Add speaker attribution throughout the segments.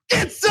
Speaker 1: Get some!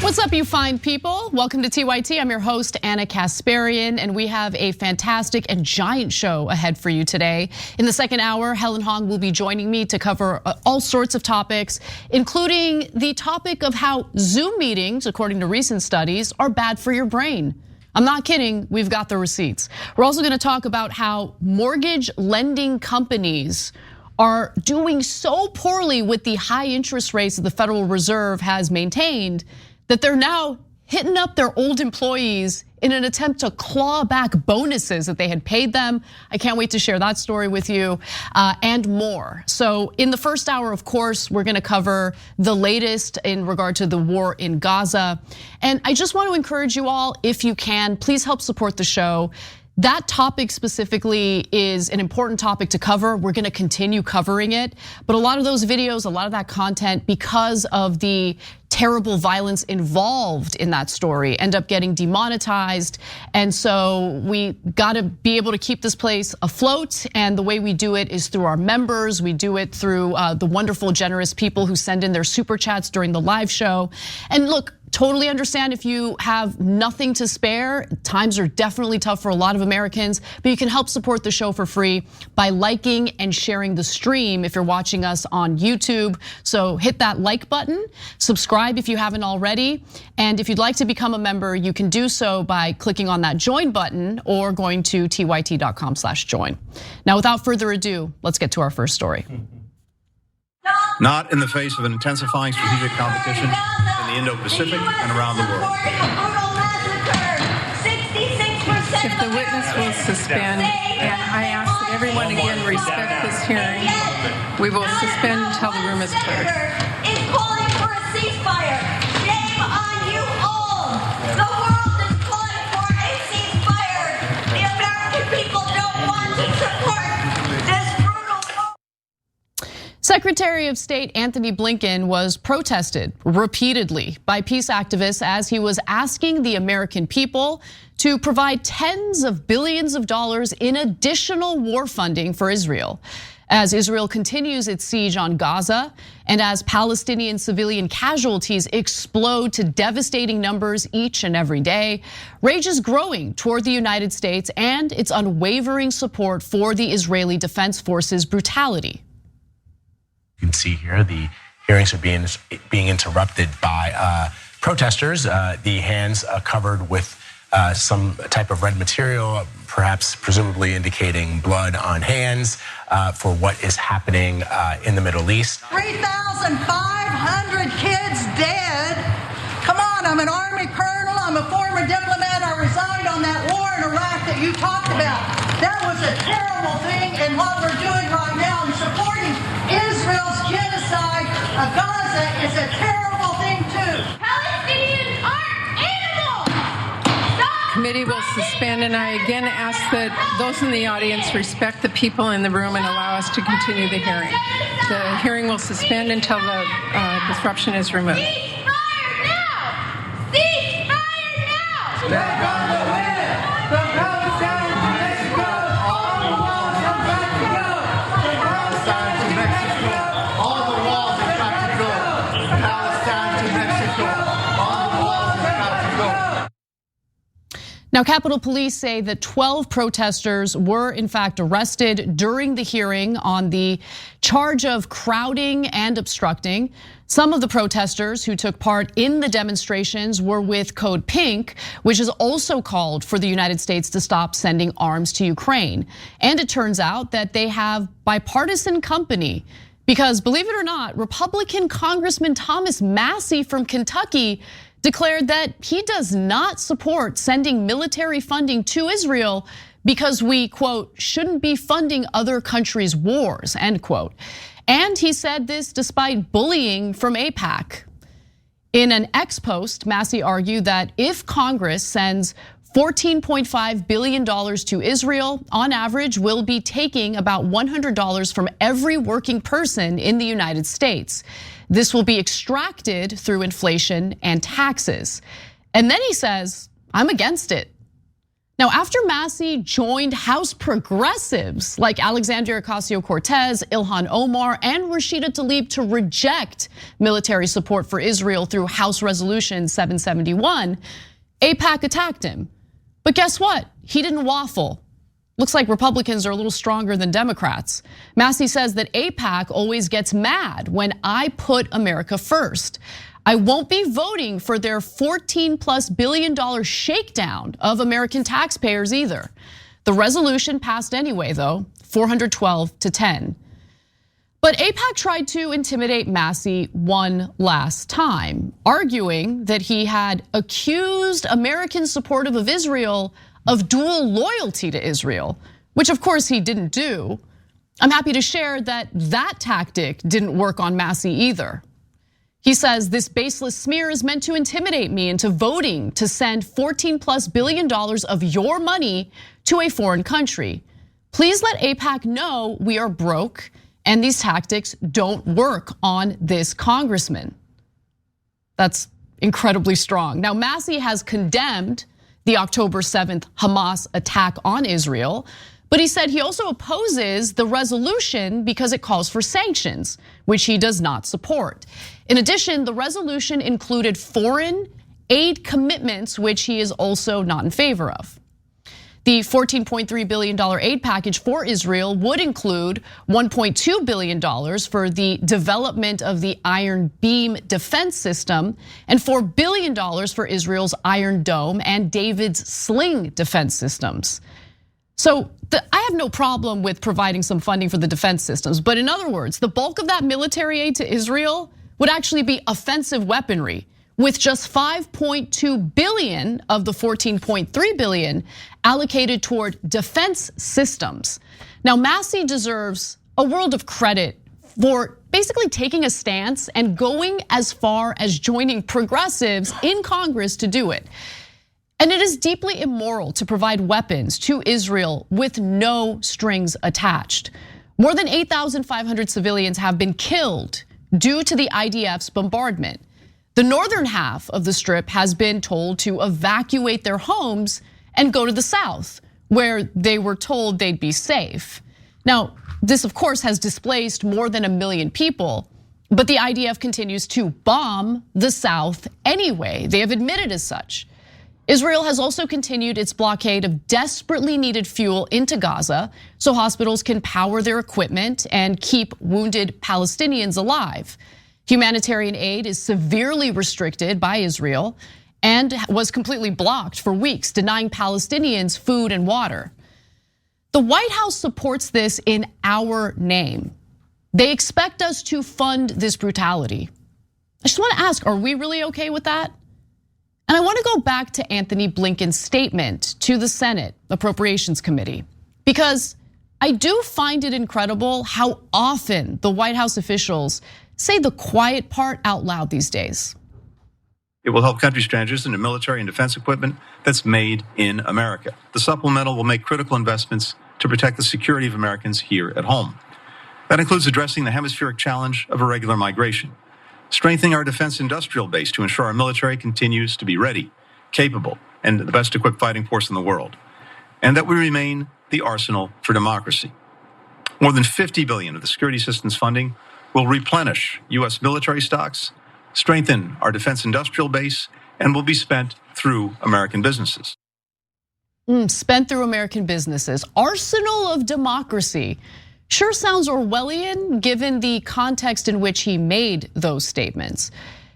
Speaker 2: What's up, you fine people? Welcome to TYT. I'm your host, Anna Kasparian, and we have a fantastic and giant show ahead for you today. In the second hour, Helen Hong will be joining me to cover all sorts of topics, including the topic of how Zoom meetings, according to recent studies, are bad for your brain. I'm not kidding, we've got the receipts. We're also gonna talk about how mortgage lending companies are doing so poorly with the high interest rates that the Federal Reserve has maintained that they're now hitting up their old employees in an attempt to claw back bonuses that they had paid them. I can't wait to share that story with you and more. So in the first hour, of course, we're gonna cover the latest in regard to the war in Gaza. And I just want to encourage you all, if you can, please help support the show. That topic specifically is an important topic to cover. We're gonna continue covering it. But a lot of those videos, a lot of that content, because of the terrible violence involved in that story, end up getting demonetized. And so we gotta be able to keep this place afloat. And the way we do it is through our members. We do it through the wonderful, generous people who send in their super chats during the live show. And look, totally understand if you have nothing to spare. Times are definitely tough for a lot of Americans, but you can help support the show for free by liking and sharing the stream if you're watching us on YouTube. So hit that like button, subscribe if you haven't already. And if you'd like to become a member, you can do so by clicking on that join button or going to tyt.com/join. Now, without further ado, let's get to our first story.
Speaker 3: Not in the face of an intensifying strategic competition in the Indo-Pacific and around the world.
Speaker 4: If the witness will suspend, and I ask that everyone again respect this hearing, we will suspend until the room is cleared.
Speaker 5: Is calling for a ceasefire. Shame on you all. The world is calling for a ceasefire. The American people don't want to support this brutal war.
Speaker 2: Secretary of State Anthony Blinken was protested repeatedly by peace activists as he was asking the American people to provide tens of billions of dollars in additional war funding for Israel. As Israel continues its siege on Gaza, and as Palestinian civilian casualties explode to devastating numbers each and every day, rage is growing toward the United States and its unwavering support for the Israeli Defense Forces' brutality.
Speaker 6: You can see here the hearings are being interrupted by protesters, the hands covered with some type of red material, perhaps presumably indicating blood on hands for what is happening in the Middle East.
Speaker 7: 3,500 kids dead. Come on, I'm an Army colonel, I'm a former diplomat, I resigned on that war in Iraq that you talked about. That was a terrible thing, and what we're doing right now in supporting Israel's genocide of Gaza is a terrible thing too.
Speaker 5: Palestinians aren't animals.
Speaker 4: Committee will suspend, and I again ask that those in the audience respect the people in the room and allow us to continue the hearing. The hearing will suspend until the disruption is removed.
Speaker 5: Ceasefire now. Ceasefire now.
Speaker 7: Back on the land, from Palestine to Mexico, all the walls have got to go. From Palestine to Mexico, all the walls have got to go. Palestine to Mexico, all the walls have got to go.
Speaker 2: Now, Capitol Police say that 12 protesters were in fact arrested during the hearing on the charge of crowding and obstructing. Some of the protesters who took part in the demonstrations were with Code Pink, which has also called for the United States to stop sending arms to Ukraine. And it turns out that they have bipartisan company because, believe it or not, Republican Congressman Thomas Massey from Kentucky declared that he does not support sending military funding to Israel because we, quote, shouldn't be funding other countries' wars, end quote. And he said this despite bullying from AIPAC. In an X post, Massey argued that if Congress sends $14.5 billion to Israel, on average, we'll be taking about $100 from every working person in the United States. This will be extracted through inflation and taxes. And then he says, I'm against it. Now, after Massey joined House progressives like Alexandria Ocasio-Cortez, Ilhan Omar, and Rashida Tlaib to reject military support for Israel through House Resolution 771, AIPAC attacked him. But guess what? He didn't waffle. Looks like Republicans are a little stronger than Democrats. Massey says that AIPAC always gets mad when I put America first. I won't be voting for their $14+ billion shakedown of American taxpayers either. The resolution passed anyway, though, 412-10. But AIPAC tried to intimidate Massey one last time, arguing that he had accused Americans supportive of Israel of dual loyalty to Israel, which of course he didn't do. I'm happy to share that that tactic didn't work on Massey either. He says this baseless smear is meant to intimidate me into voting to send $14+ billion of your money to a foreign country. Please let AIPAC know we are broke and these tactics don't work on this congressman. That's incredibly strong. Now, Massey has condemned the October 7th Hamas attack on Israel, but he said he also opposes the resolution because it calls for sanctions, which he does not support. In addition, the resolution included foreign aid commitments, which he is also not in favor of. The $14.3 billion aid package for Israel would include $1.2 billion for the development of the Iron Beam defense system and $4 billion for Israel's Iron Dome and David's Sling defense systems. So I have no problem with providing some funding for the defense systems, but in other words, the bulk of that military aid to Israel would actually be offensive weaponry, with just $5.2 billion of the $14.3 billion allocated toward defense systems. Now, Massey deserves a world of credit for basically taking a stance and going as far as joining progressives in Congress to do it. And it is deeply immoral to provide weapons to Israel with no strings attached. More than 8,500 civilians have been killed due to the IDF's bombardment. The northern half of the Strip has been told to evacuate their homes and go to the south, where they were told they'd be safe. Now, this of course has displaced more than 1 million people, but the IDF continues to bomb the south anyway. They have admitted as such. Israel has also continued its blockade of desperately needed fuel into Gaza so hospitals can power their equipment and keep wounded Palestinians alive. Humanitarian aid is severely restricted by Israel and was completely blocked for weeks, denying Palestinians food and water. The White House supports this in our name. They expect us to fund this brutality. I just want to ask, are we really okay with that? And I want to go back to Anthony Blinken's statement to the Senate Appropriations Committee, because I do find it incredible how often the White House officials say the quiet part out loud these days.
Speaker 3: It will help countries transition to military and defense equipment that's made in America. The supplemental will make critical investments to protect the security of Americans here at home. That includes addressing the hemispheric challenge of irregular migration, strengthening our defense industrial base to ensure our military continues to be ready, capable, and the best equipped fighting force in the world, and that we remain the arsenal for democracy. More than $50 billion of the security assistance funding will replenish US military stocks, strengthen our defense industrial base, and will be spent through American businesses.
Speaker 2: Spent through American businesses. Arsenal of democracy. Sure sounds Orwellian given the context in which he made those statements.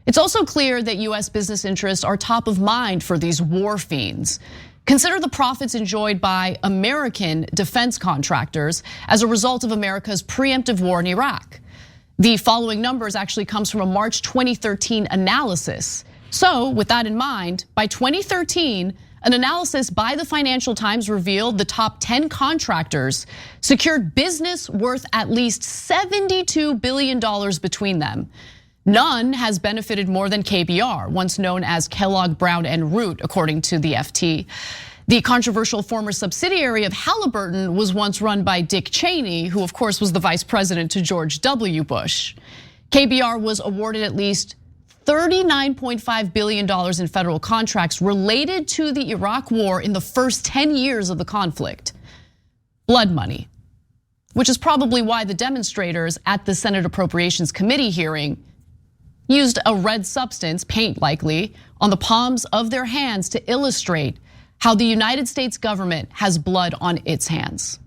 Speaker 2: It's also clear that US business interests are top of mind for these war fiends. Consider the profits enjoyed by American defense contractors as a result of America's preemptive war in Iraq. The following numbers actually comes from a March 2013 analysis. So with that in mind, by 2013, an analysis by the Financial Times revealed the top 10 contractors secured business worth at least $72 billion between them. None has benefited more than KBR, once known as Kellogg, Brown and Root, according to the FT. The controversial former subsidiary of Halliburton was once run by Dick Cheney, who of course was the vice president to George W. Bush. KBR was awarded at least $39.5 billion in federal contracts related to the Iraq war in the first 10 years of the conflict. Blood money, which is probably why the demonstrators at the Senate Appropriations Committee hearing used a red substance, paint likely, on the palms of their hands to illustrate how the United States government has blood on its hands.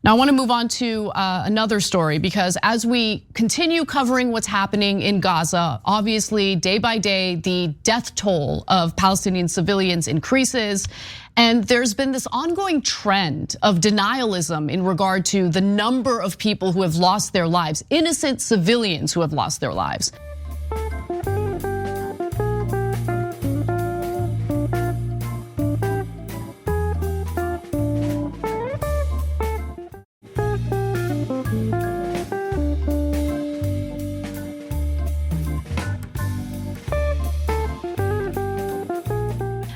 Speaker 2: Now I want to move on to another story, because as we continue covering what's happening in Gaza, obviously day by day the death toll of Palestinian civilians increases, and there's been this ongoing trend of denialism in regard to the number of people who have lost their lives, innocent civilians who have lost their lives.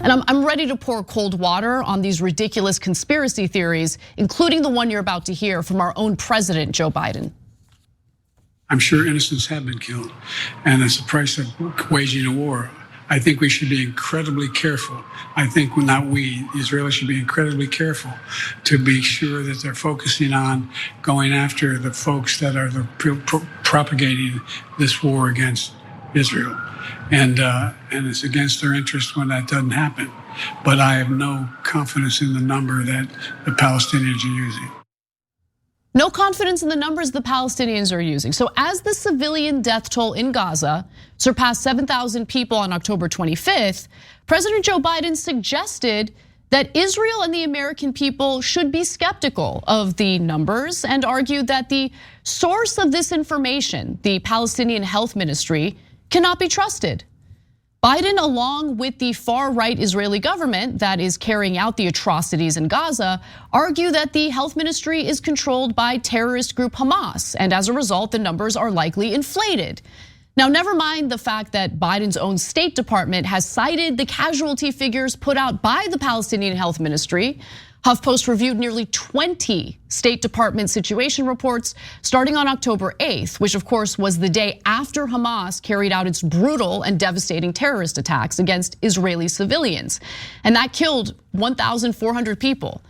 Speaker 2: And I'm ready to pour cold water on these ridiculous conspiracy theories, including the one you're about to hear from our own president, Joe Biden.
Speaker 1: I'm sure innocents have been killed, and it's the price of waging a war. I think we should be incredibly careful. I think not we, the Israelis should be incredibly careful to be sure that they're focusing on going after the folks that are propagating this war against Israel. And it's against their interest when that doesn't happen. But I have no confidence in the number that the Palestinians are using.
Speaker 2: No confidence in the numbers the Palestinians are using. So as the civilian death toll in Gaza surpassed 7,000 people on October 25th, President Joe Biden suggested that Israel and the American people should be skeptical of the numbers, and argued that the source of this information, the Palestinian Health Ministry, cannot be trusted. Biden, along with the far-right Israeli government that is carrying out the atrocities in Gaza, argue that the health ministry is controlled by terrorist group Hamas, and as a result, the numbers are likely inflated. Now, never mind the fact that Biden's own State Department has cited the casualty figures put out by the Palestinian Health Ministry. HuffPost reviewed nearly 20 State Department situation reports starting on October 8th, which of course was the day after Hamas carried out its brutal and devastating terrorist attacks against Israeli civilians. And that killed 1,400 people.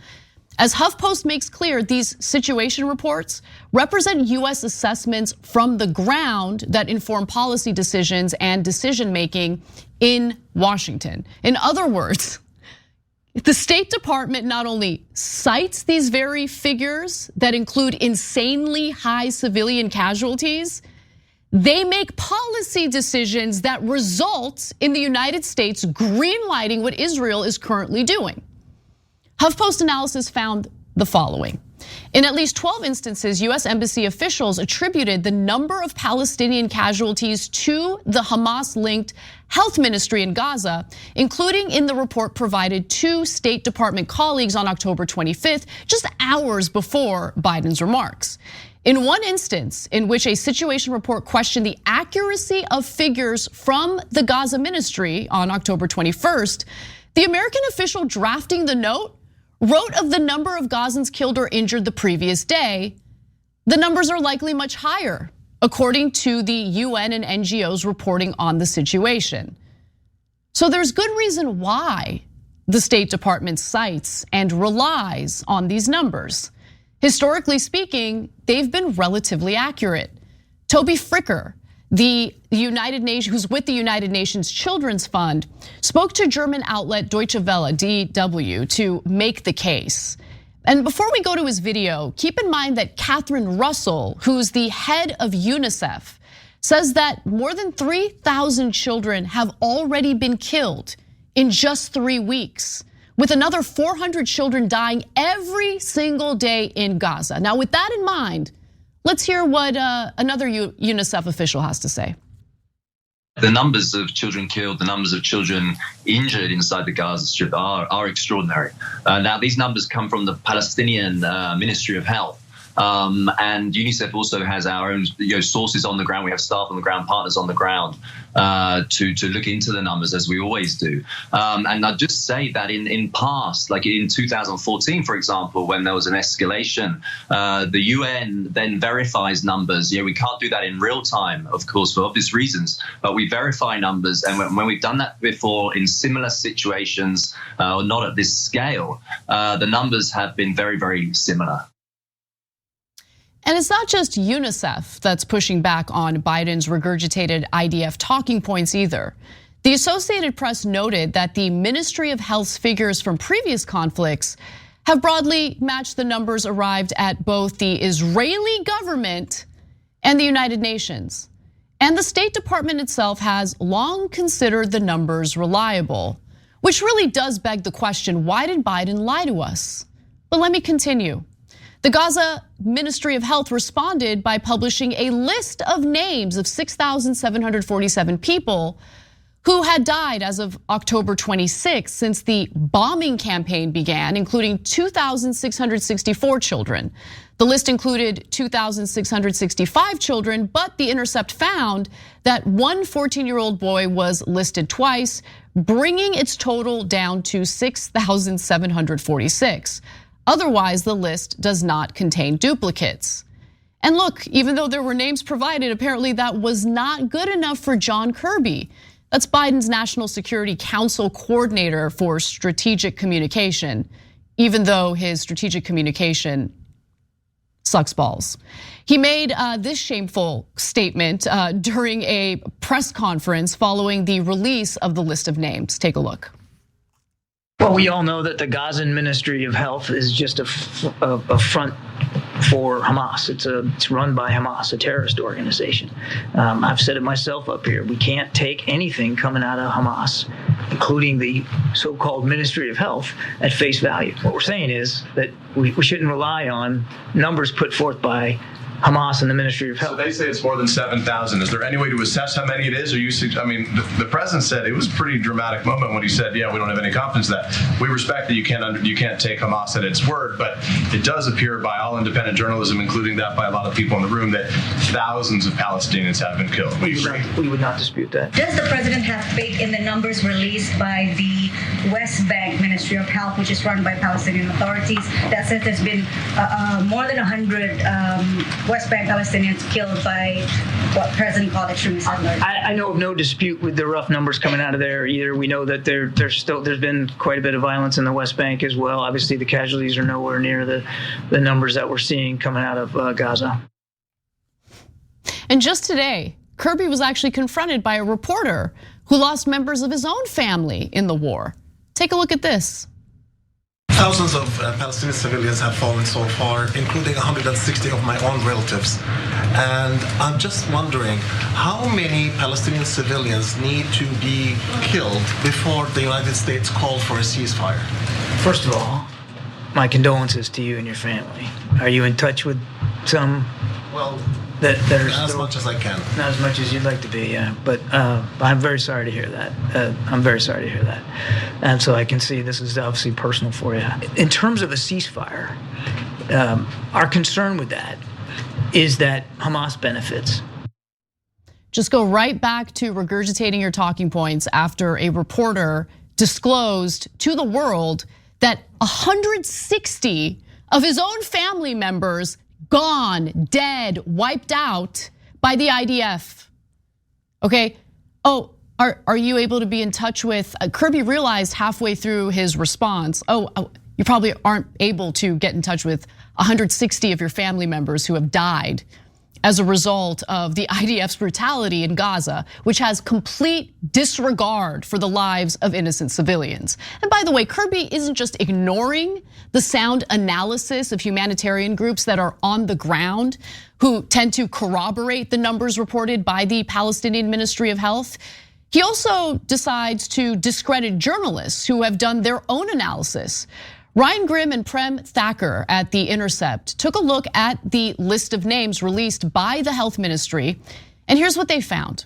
Speaker 2: As HuffPost makes clear, these situation reports represent US assessments from the ground that inform policy decisions and decision making in Washington. In other words, the State Department not only cites these very figures that include insanely high civilian casualties, they make policy decisions that result in the United States greenlighting what Israel is currently doing. HuffPost analysis found the following. In at least 12 instances, US embassy officials attributed the number of Palestinian casualties to the Hamas-linked health ministry in Gaza, including in the report provided to State Department colleagues on October 25th, just hours before Biden's remarks. In one instance, in which a situation report questioned the accuracy of figures from the Gaza ministry on October 21st, the American official drafting the note wrote of the number of Gazans killed or injured the previous day. The numbers are likely much higher, according to the UN and NGOs reporting on the situation. So there's good reason why the State Department cites and relies on these numbers. Historically speaking, they've been relatively accurate. Toby Fricker, the United Nations, who's with the United Nations Children's Fund, spoke to German outlet Deutsche Welle, DW, to make the case. And before we go to his video, keep in mind that Catherine Russell, who's the head of UNICEF, says that more than 3,000 children have already been killed in just 3 weeks, with another 400 children dying every single day in Gaza. Now, with that in mind, let's hear what another UNICEF official has to say.
Speaker 8: The numbers of children killed, the numbers of children injured inside the Gaza Strip are extraordinary. Now, these numbers come from the Palestinian Ministry of Health. And UNICEF also has our own sources on the ground. We have staff on the ground, partners on the ground to look into the numbers, as we always do. And I'd just say that in past, like in 2014, for example, when there was an escalation, the UN then verifies numbers. We can't do that in real time, of course, for obvious reasons, but we verify numbers. And when we've done that before in similar situations, or not at this scale, the numbers have been very, very similar.
Speaker 2: And it's not just UNICEF that's pushing back on Biden's regurgitated IDF talking points either. The Associated Press noted that the Ministry of Health's figures from previous conflicts have broadly matched the numbers arrived at both the Israeli government and the United Nations. And the State Department itself has long considered the numbers reliable, which really does beg the question, why did Biden lie to us? But let me continue. The Gaza Ministry of Health responded by publishing a list of names of 6,747 people who had died as of October 26 since the bombing campaign began, including 2,664 children. The list included 2,665 children, but The Intercept found that one 14-year-old boy was listed twice, bringing its total down to 6,746. Otherwise, the list does not contain duplicates. And look, even though there were names provided, apparently that was not good enough for John Kirby. That's Biden's National Security Council coordinator for strategic communication, even though his strategic communication sucks balls. He made this shameful statement during a press conference following the release of the list of names. Take a look.
Speaker 9: Well, we all know that the Gazan Ministry of Health is just a front for Hamas. It's run by Hamas, a terrorist organization. I've said it myself up here. We can't take anything coming out of Hamas, including the so-called Ministry of Health, at face value. What we're saying is that we shouldn't rely on numbers put forth by Hamas and the Ministry of Health.
Speaker 10: So they say it's more than 7,000. Is there any way to assess how many it is? Or the president said it was a pretty dramatic moment when he said, "Yeah, we don't have any confidence in that." We respect that you can't take Hamas at its word, but it does appear by all independent journalism, including that by a lot of people in the room, that thousands of Palestinians have been killed.
Speaker 9: We would not dispute that.
Speaker 11: Does the president have faith in the numbers released by the West Bank Ministry of Health, which is run by Palestinian authorities, that says there's been more than 100 West Bank Palestinians killed by what President called extremist settlers?
Speaker 9: I know of no dispute with the rough numbers coming out of there either. We know that there's been quite a bit of violence in the West Bank as well. Obviously, the casualties are nowhere near the numbers that we're seeing coming out of Gaza.
Speaker 2: And just today, Kirby was actually confronted by a reporter who lost members of his own family in the war. Take a look at this.
Speaker 12: Thousands of Palestinian civilians have fallen so far, including 160 of my own relatives. And I'm just wondering, how many Palestinian civilians need to be killed before the United States calls for a ceasefire?
Speaker 9: First of all, my condolences to you and your family. Are you in touch with some?
Speaker 12: Well,
Speaker 9: that are
Speaker 12: as much as I can.
Speaker 9: Not as much as you'd like to be, yeah. But I'm very sorry to hear that. I'm very sorry to hear that. And so I can see this is obviously personal for you. In terms of a ceasefire, our concern with that is that Hamas benefits.
Speaker 2: Just go right back to regurgitating your talking points after a reporter disclosed to the world that 160 of his own family members gone, dead, wiped out by the IDF. Okay, are you able to be in touch with, Kirby realized halfway through his response, you probably aren't able to get in touch with 160 of your family members who have died as a result of the IDF's brutality in Gaza, which has complete disregard for the lives of innocent civilians. And by the way, Kirby isn't just ignoring the sound analysis of humanitarian groups that are on the ground, who tend to corroborate the numbers reported by the Palestinian Ministry of Health. He also decides to discredit journalists who have done their own analysis. Ryan Grimm and Prem Thacker at The Intercept took a look at the list of names released by the health ministry, and here's what they found.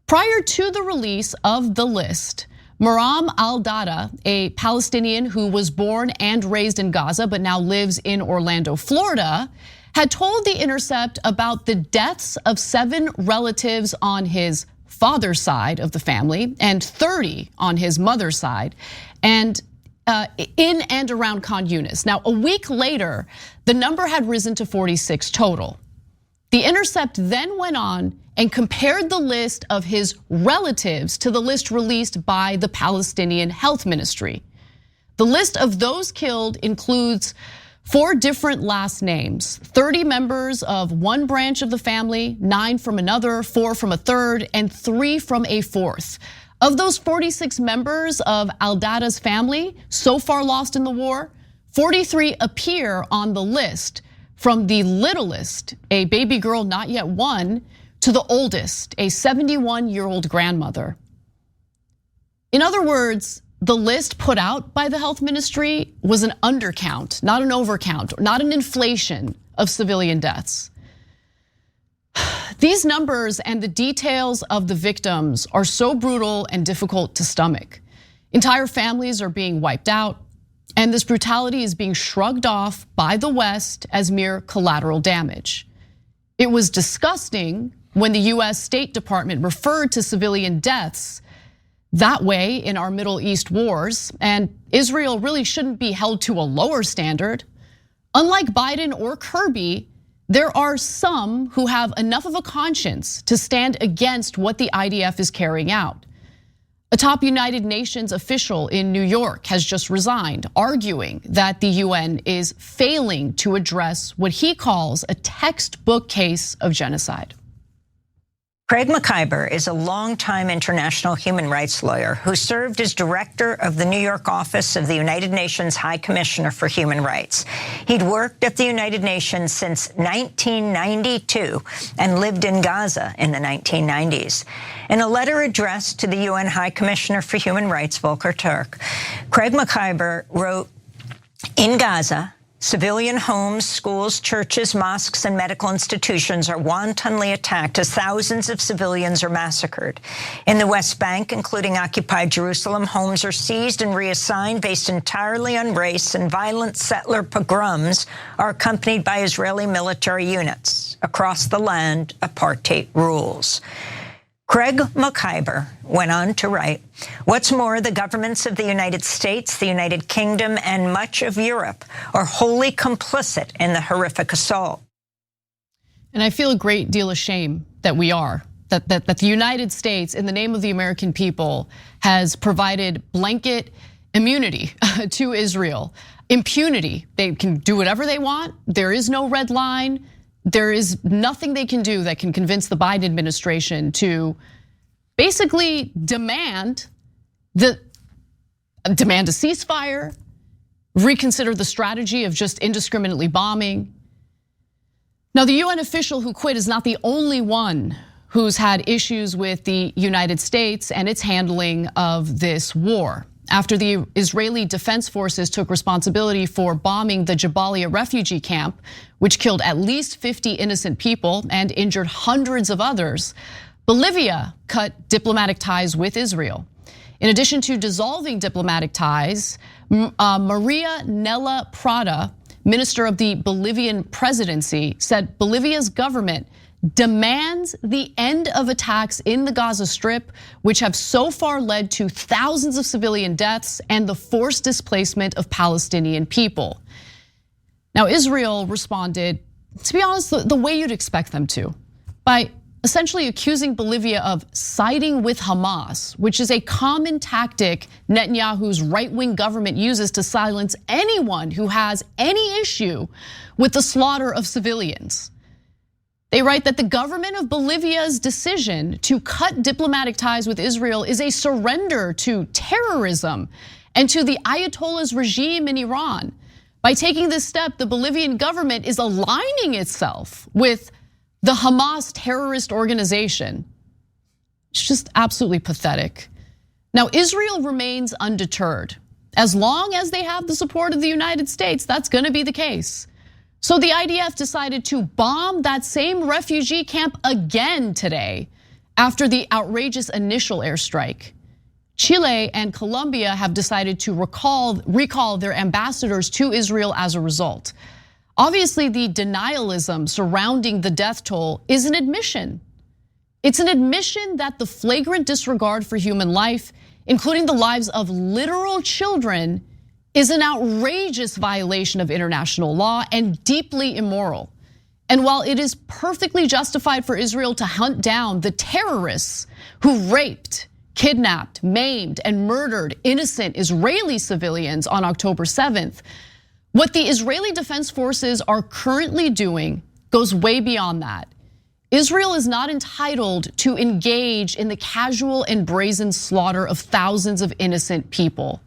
Speaker 2: Prior to the release of the list, Maram al-Dada, a Palestinian who was born and raised in Gaza but now lives in Orlando, Florida, had told The Intercept about the deaths of 7 relatives on his father's side of the family and 30 on his mother's side, and in and around Khan Yunis. Now, a week later, the number had risen to 46 total. The Intercept then went on and compared the list of his relatives to the list released by the Palestinian Health Ministry. The list of those killed includes 4 different last names, 30 members of one branch of the family, 9 from another, 4 from a third, and 3 from a fourth. Of those 46 members of al-Dada's family so far lost in the war, 43 appear on the list, from the littlest, a baby girl not yet 1, to the oldest, a 71-year-old grandmother. In other words, the list put out by the health ministry was an undercount, not an overcount, not an inflation of civilian deaths. These numbers and the details of the victims are so brutal and difficult to stomach. Entire families are being wiped out, and this brutality is being shrugged off by the West as mere collateral damage. It was disgusting when the US State Department referred to civilian deaths that way in our Middle East wars, and Israel really shouldn't be held to a lower standard. Unlike Biden or Kirby, there are some who have enough of a conscience to stand against what the IDF is carrying out. A top United Nations official in New York has just resigned, arguing that the UN is failing to address what he calls a textbook case of genocide.
Speaker 13: Craig McIver is a longtime international human rights lawyer who served as director of the New York office of the United Nations High Commissioner for Human Rights. He'd worked at the United Nations since 1992 and lived in Gaza in the 1990s. In a letter addressed to the UN High Commissioner for Human Rights, Volker Turk, Craig McIver wrote, "In Gaza, civilian homes, schools, churches, mosques, and medical institutions are wantonly attacked as thousands of civilians are massacred. In the West Bank, including occupied Jerusalem, homes are seized and reassigned based entirely on race, and violent settler pogroms are accompanied by Israeli military units. Across the land, apartheid rules." Craig McIver went on to write, "What's more, the governments of the United States, the United Kingdom, and much of Europe are wholly complicit in the horrific assault."
Speaker 2: And I feel a great deal of shame that we are, that the United States, in the name of the American people, has provided blanket immunity to Israel. Impunity, they can do whatever they want. There is no red line. There is nothing they can do that can convince the Biden administration to basically demand a ceasefire, reconsider the strategy of just indiscriminately bombing. Now, the UN official who quit is not the only one who's had issues with the United States and its handling of this war. After the Israeli Defense Forces took responsibility for bombing the Jabalia refugee camp, which killed at least 50 innocent people and injured hundreds of others, Bolivia cut diplomatic ties with Israel. In addition to dissolving diplomatic ties, Maria Nela Prada, minister of the Bolivian presidency, said Bolivia's government demands the end of attacks in the Gaza Strip, which have so far led to thousands of civilian deaths and the forced displacement of Palestinian people. Now, Israel responded, to be honest, the way you'd expect them to, by essentially accusing Bolivia of siding with Hamas, which is a common tactic Netanyahu's right-wing government uses to silence anyone who has any issue with the slaughter of civilians. They write that the government of Bolivia's decision to cut diplomatic ties with Israel is a surrender to terrorism and to the Ayatollah's regime in Iran. By taking this step, the Bolivian government is aligning itself with the Hamas terrorist organization. It's just absolutely pathetic. Now, Israel remains undeterred. As long as they have the support of the United States, that's gonna be the case. So the IDF decided to bomb that same refugee camp again today After the outrageous initial airstrike, Chile and Colombia have decided to recall their ambassadors to Israel as a result. Obviously, the denialism surrounding the death toll is an admission. It's an admission that the flagrant disregard for human life, including the lives of literal children, is an outrageous violation of international law and deeply immoral. And while it is perfectly justified for Israel to hunt down the terrorists who raped, kidnapped, maimed, and murdered innocent Israeli civilians on October 7th, what the Israeli Defense Forces are currently doing goes way beyond that. Israel is not entitled to engage in the casual and brazen slaughter of thousands of innocent people.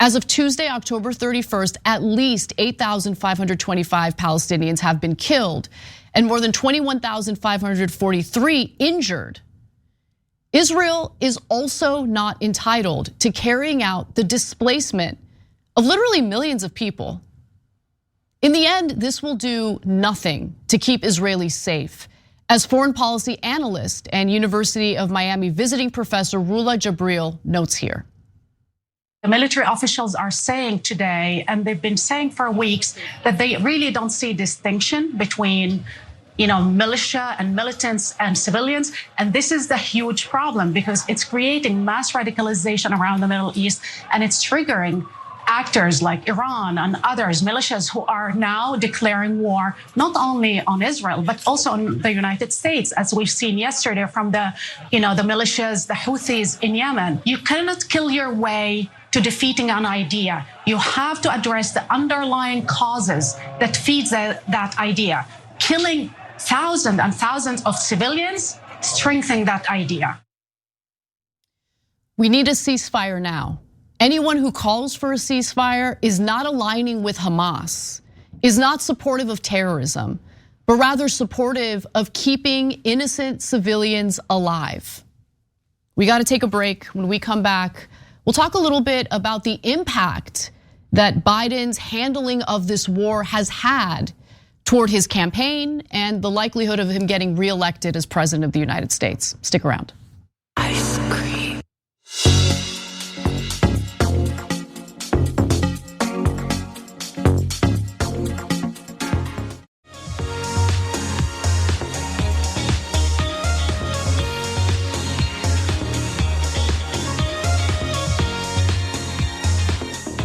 Speaker 2: As of Tuesday, October 31st, at least 8,525 Palestinians have been killed and more than 21,543 injured. Israel is also not entitled to carrying out the displacement of literally millions of people. In the end, this will do nothing to keep Israelis safe. As foreign policy analyst and University of Miami visiting professor Rula Jabril notes here.
Speaker 14: The military officials are saying today, and they've been saying for weeks, that they really don't see distinction between militia and militants and civilians. And this is the huge problem because it's creating mass radicalization around the Middle East, and it's triggering actors like Iran and others, militias who are now declaring war, not only on Israel, but also on the United States, as we've seen yesterday from the militias, the Houthis in Yemen. You cannot kill your way to defeating an idea. You have to address the underlying causes that feeds that idea. Killing thousands and thousands of civilians strengthening that idea.
Speaker 2: We need a ceasefire now. Anyone who calls for a ceasefire is not aligning with Hamas, is not supportive of terrorism, but rather supportive of keeping innocent civilians alive. We got to take a break. When we come back, we'll talk a little bit about the impact that Biden's handling of this war has had toward his campaign and the likelihood of him getting reelected as president of the United States. Stick around. Ice cream.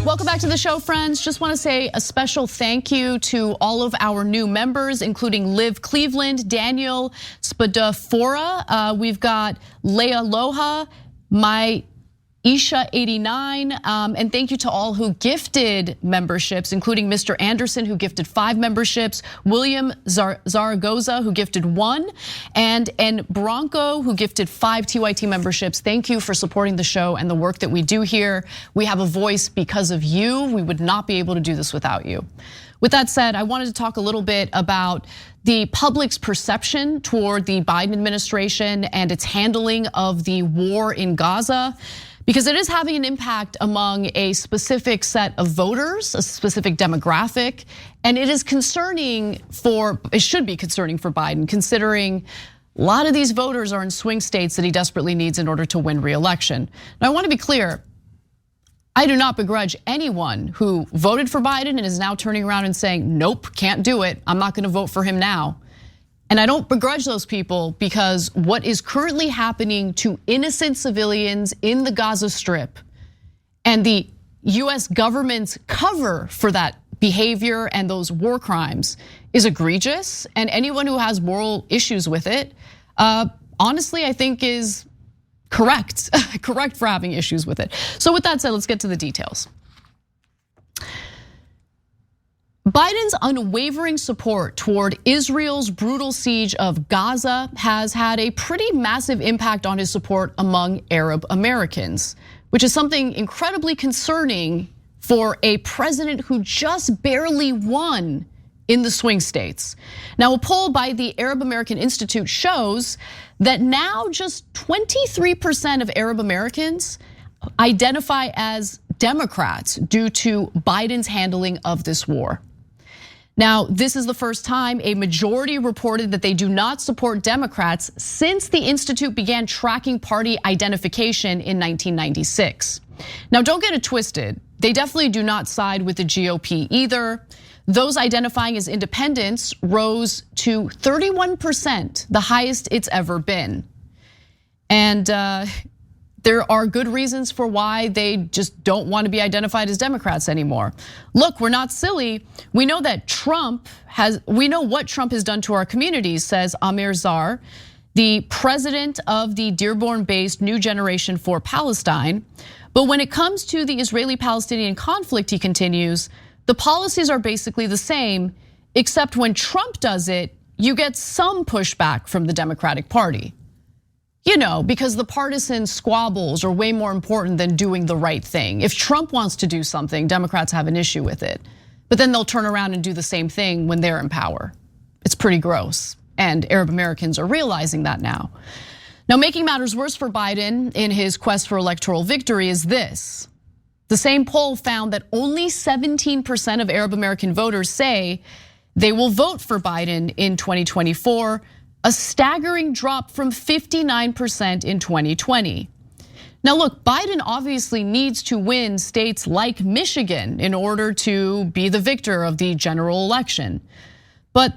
Speaker 2: Welcome back to the show, friends. Just want to say a special thank you to all of our new members, including Liv Cleveland, Daniel Spadafora. We've got Leah Loha, Isha 89, and thank you to all who gifted memberships, including Mr. Anderson, who gifted 5 memberships, William Zaragoza, who gifted 1, and Bronco, who gifted 5 TYT memberships. Thank you for supporting the show and the work that we do here. We have a voice because of you. We would not be able to do this without you. With that said, I wanted to talk a little bit about the public's perception toward the Biden administration and its handling of the war in Gaza, because it is having an impact among a specific set of voters, a specific demographic, and it is concerning it should be concerning for Biden, considering a lot of these voters are in swing states that he desperately needs in order to win re-election. Now, I want to be clear, I do not begrudge anyone who voted for Biden and is now turning around and saying, nope, can't do it, I'm not gonna vote for him now. And I don't begrudge those people because what is currently happening to innocent civilians in the Gaza Strip and the US government's cover for that behavior and those war crimes is egregious. And anyone who has moral issues with it, honestly, I think is correct for having issues with it. So with that said, let's get to the details. Biden's unwavering support toward Israel's brutal siege of Gaza has had a pretty massive impact on his support among Arab Americans, which is something incredibly concerning for a president who just barely won in the swing states. Now, a poll by the Arab American Institute shows that now just 23% of Arab Americans identify as Democrats due to Biden's handling of this war. Now, this is the first time a majority reported that they do not support Democrats since the Institute began tracking party identification in 1996. Now, don't get it twisted. They definitely do not side with the GOP either. Those identifying as independents rose to 31%, the highest it's ever been. And there are good reasons for why they just don't want to be identified as Democrats anymore. Look, we're not silly. We know that we know what Trump has done to our communities, says Amir Zar, the president of the Dearborn-based New Generation for Palestine. But when it comes to the Israeli-Palestinian conflict, he continues, the policies are basically the same, except when Trump does it, you get some pushback from the Democratic Party. You know, because the partisan squabbles are way more important than doing the right thing. If Trump wants to do something, Democrats have an issue with it. But then they'll turn around and do the same thing when they're in power. It's pretty gross. And Arab Americans are realizing that now. Now, making matters worse for Biden in his quest for electoral victory is this. The same poll found that only 17% of Arab American voters say they will vote for Biden in 2024, a staggering drop from 59% in 2020. Now look, Biden obviously needs to win states like Michigan in order to be the victor of the general election. But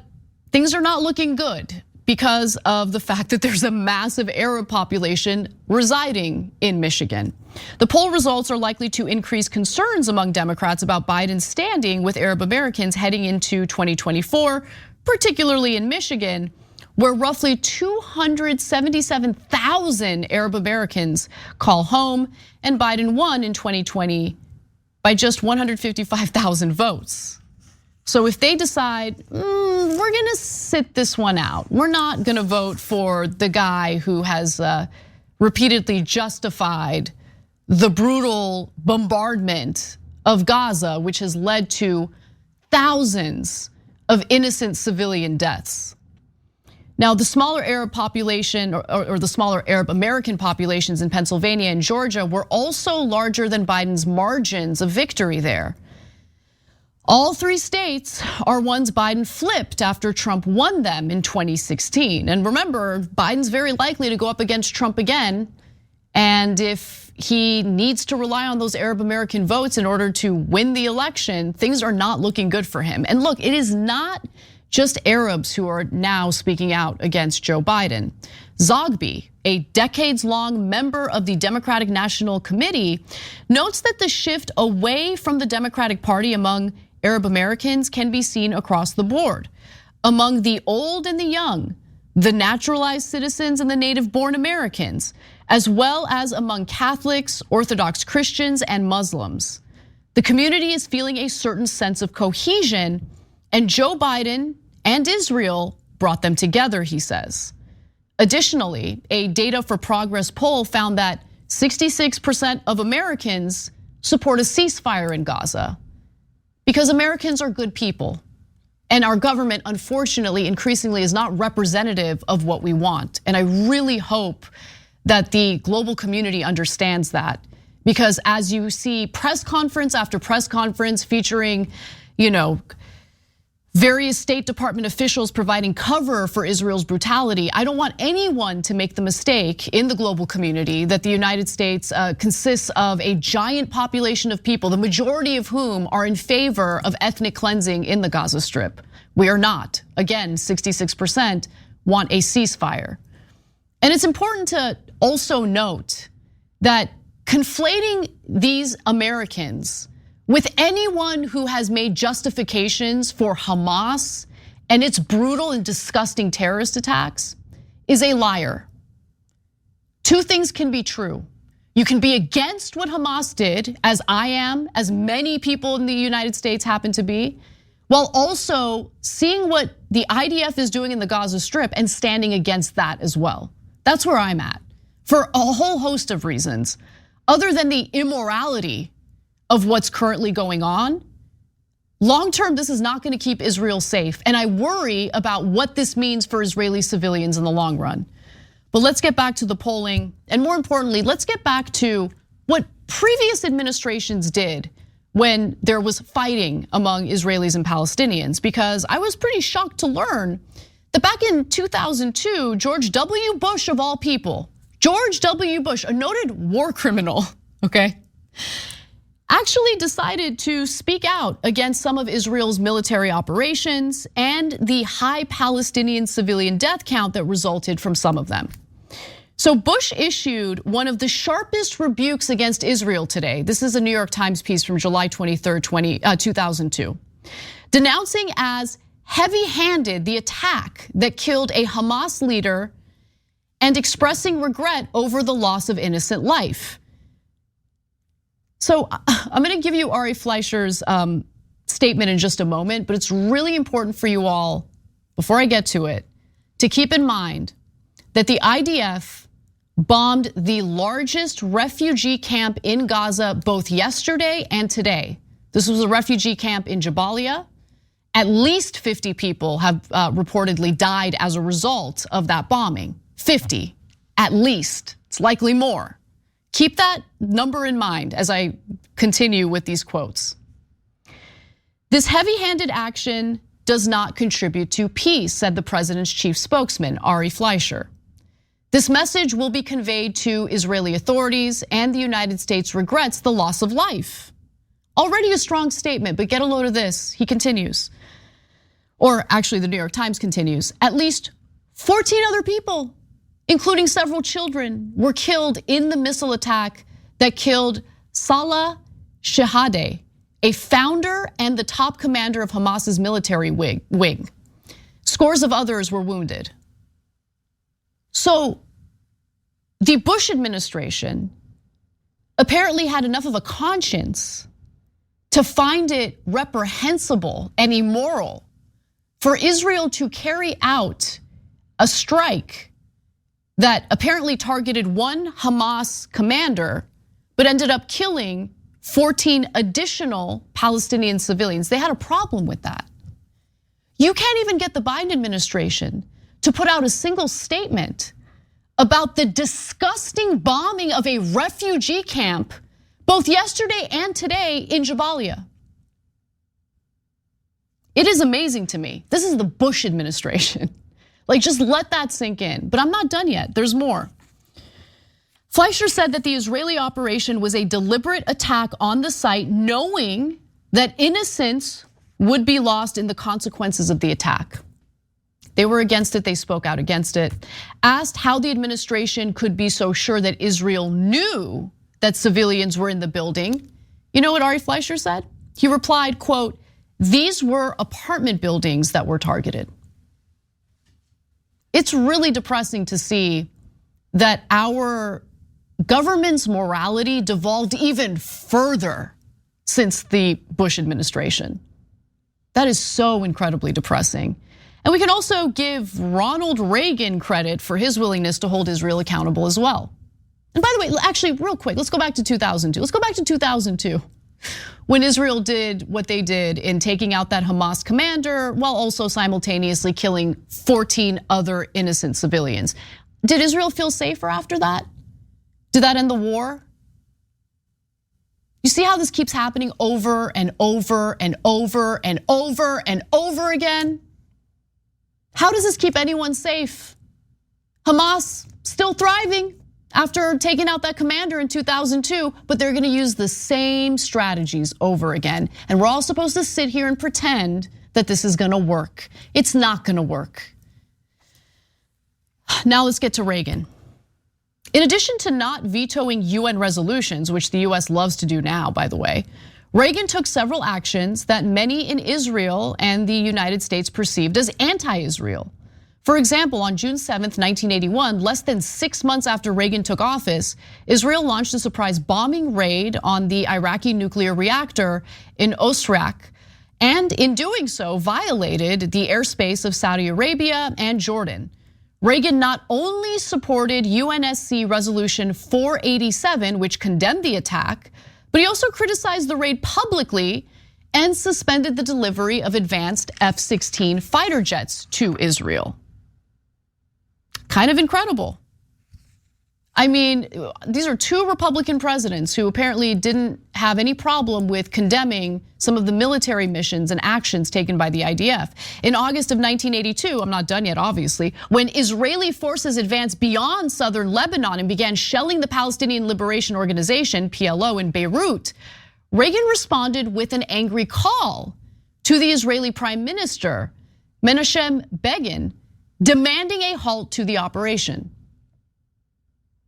Speaker 2: things are not looking good because of the fact that there's a massive Arab population residing in Michigan. The poll results are likely to increase concerns among Democrats about Biden's standing with Arab Americans heading into 2024, particularly in Michigan, where roughly 277,000 Arab Americans call home, and Biden won in 2020 by just 155,000 votes. So if they decide, we're gonna sit this one out, we're not gonna vote for the guy who has repeatedly justified the brutal bombardment of Gaza, which has led to thousands of innocent civilian deaths. Now, the smaller Arab population or the smaller Arab American populations in Pennsylvania and Georgia were also larger than Biden's margins of victory there. All three states are ones Biden flipped after Trump won them in 2016. And remember, Biden's very likely to go up against Trump again. And if he needs to rely on those Arab American votes in order to win the election, things are not looking good for him. And look, it is not just Arabs who are now speaking out against Joe Biden. Zogby, a decades-long member of the Democratic National Committee, notes that the shift away from the Democratic Party among Arab Americans can be seen across the board. Among the old and the young, the naturalized citizens and the native-born Americans, as well as among Catholics, Orthodox Christians, and Muslims. The community is feeling a certain sense of cohesion, and Joe Biden and Israel brought them together, he says. Additionally, a Data for Progress poll found that 66% of Americans support a ceasefire in Gaza because Americans are good people. And our government, unfortunately, increasingly is not representative of what we want. And I really hope that the global community understands that, because as you see press conference after press conference featuring, various State Department officials providing cover for Israel's brutality, I don't want anyone to make the mistake in the global community that the United States consists of a giant population of people, the majority of whom are in favor of ethnic cleansing in the Gaza Strip. We are not. Again, 66% want a ceasefire. And it's important to also note that conflating these Americans with anyone who has made justifications for Hamas and its brutal and disgusting terrorist attacks is a liar. Two things can be true. You can be against what Hamas did, as I am, as many people in the United States happen to be, while also seeing what the IDF is doing in the Gaza Strip and standing against that as well. That's where I'm at, for a whole host of reasons, other than the immorality of what's currently going on. Long term, this is not gonna keep Israel safe, and I worry about what this means for Israeli civilians in the long run. But let's get back to the polling, and more importantly, let's get back to what previous administrations did when there was fighting among Israelis and Palestinians, because I was pretty shocked to learn that back in 2002, George W. Bush, of all people, George W. Bush, a noted war criminal, okay, actually decided to speak out against some of Israel's military operations and the high Palestinian civilian death count that resulted from some of them. So Bush issued one of the sharpest rebukes against Israel today. This is a New York Times piece from July 23rd, 2002, denouncing as heavy-handed the attack that killed a Hamas leader and expressing regret over the loss of innocent life. So I'm gonna give you Ari Fleischer's statement in just a moment, but it's really important for you all, before I get to it, to keep in mind that the IDF bombed the largest refugee camp in Gaza both yesterday and today. This was a refugee camp in Jabalia. At least 50 people have reportedly died as a result of that bombing. 50, at least. It's likely more. Keep that number in mind as I continue with these quotes. This heavy-handed action does not contribute to peace, said the president's chief spokesman, Ari Fleischer. This message will be conveyed to Israeli authorities, and the United States regrets the loss of life. Already a strong statement, but get a load of this. He continues, or actually the New York Times continues, at least 14 other people, including several children, were killed in the missile attack that killed Salah Shehadeh, a founder and the top commander of Hamas's military wing. Scores of others were wounded. So the Bush administration apparently had enough of a conscience to find it reprehensible and immoral for Israel to carry out a strike that apparently targeted one Hamas commander, but ended up killing 14 additional Palestinian civilians. They had a problem with that. You can't even get the Biden administration to put out a single statement about the disgusting bombing of a refugee camp, both yesterday and today in Jabalia. It is amazing to me. This is the Bush administration. Like, just let that sink in. But I'm not done yet, there's more. Fleischer said that the Israeli operation was a deliberate attack on the site, knowing that innocents would be lost in the consequences of the attack. They were against it, they spoke out against it. Asked how the administration could be so sure that Israel knew that civilians were in the building, you know what Ari Fleischer said? He replied, quote, "These were apartment buildings that were targeted." It's really depressing to see that our government's morality devolved even further since the Bush administration. That is so incredibly depressing. And we can also give Ronald Reagan credit for his willingness to hold Israel accountable as well. And by the way, actually, real quick, let's go back to 2002. Let's go back to 2002, when Israel did what they did in taking out that Hamas commander while also simultaneously killing 14 other innocent civilians. Did Israel feel safer after that? Did that end the war? You see how this keeps happening over and over and over and over and over again? How does this keep anyone safe? Hamas still thriving after taking out that commander in 2002, but they're gonna use the same strategies over again. And we're all supposed to sit here and pretend that this is gonna work. It's not gonna work. Now let's get to Reagan. In addition to not vetoing UN resolutions, which the US loves to do now, by the way, Reagan took several actions that many in Israel and the United States perceived as anti-Israel. For example, on June 7th, 1981, less than 6 months after Reagan took office, Israel launched a surprise bombing raid on the Iraqi nuclear reactor in Osrak, and in doing so, violated the airspace of Saudi Arabia and Jordan. Reagan not only supported UNSC Resolution 487, which condemned the attack, but he also criticized the raid publicly and suspended the delivery of advanced F-16 fighter jets to Israel. Kind of incredible. I mean, these are two Republican presidents who apparently didn't have any problem with condemning some of the military missions and actions taken by the IDF. In August of 1982, I'm not done yet, obviously, when Israeli forces advanced beyond southern Lebanon and began shelling the Palestinian Liberation Organization, PLO, in Beirut, Reagan responded with an angry call to the Israeli Prime Minister, Menachem Begin, demanding a halt to the operation.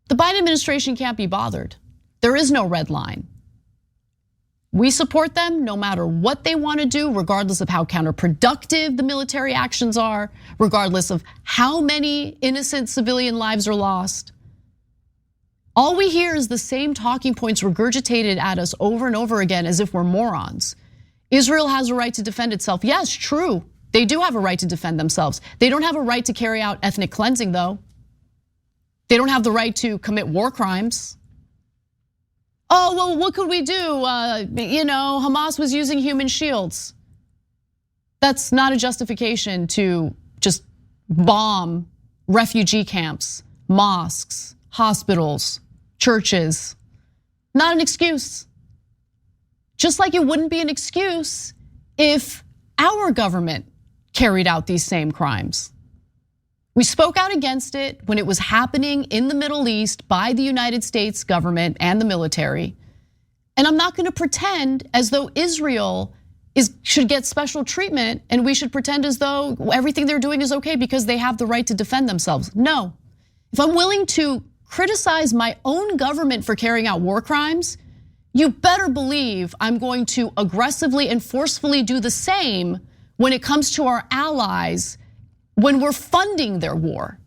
Speaker 2: The Biden administration can't be bothered. There is no red line. We support them no matter what they want to do, regardless of how counterproductive the military actions are, regardless of how many innocent civilian lives are lost. All we hear is the same talking points regurgitated at us over and over again as if we're morons. Israel has a right to defend itself. Yes, true. They do have a right to defend themselves. They don't have a right to carry out ethnic cleansing, though. They don't have the right to commit war crimes. Oh, well, what could we do? Hamas was using human shields. That's not a justification to just bomb refugee camps, mosques, hospitals, churches. Not an excuse. Just like it wouldn't be an excuse if our government carried out these same crimes. We spoke out against it when it was happening in the Middle East by the United States government and the military. And I'm not gonna pretend as though Israel should get special treatment and we should pretend as though everything they're doing is okay because they have the right to defend themselves. No, if I'm willing to criticize my own government for carrying out war crimes, you better believe I'm going to aggressively and forcefully do the same when it comes to our allies when we're funding their war.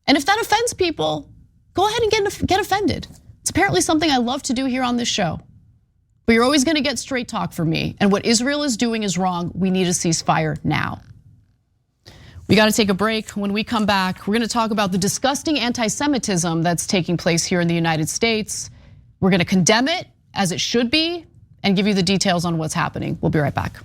Speaker 2: And if that offends people, go ahead and get offended. It's apparently something I love to do here on this show. But you're always gonna get straight talk from me. And what Israel is doing is wrong. We need a ceasefire now. We gotta take a break. When we come back, we're gonna talk about the disgusting anti-Semitism that's taking place here in the United States. We're gonna condemn it as it should be and give you the details on what's happening. We'll be right back.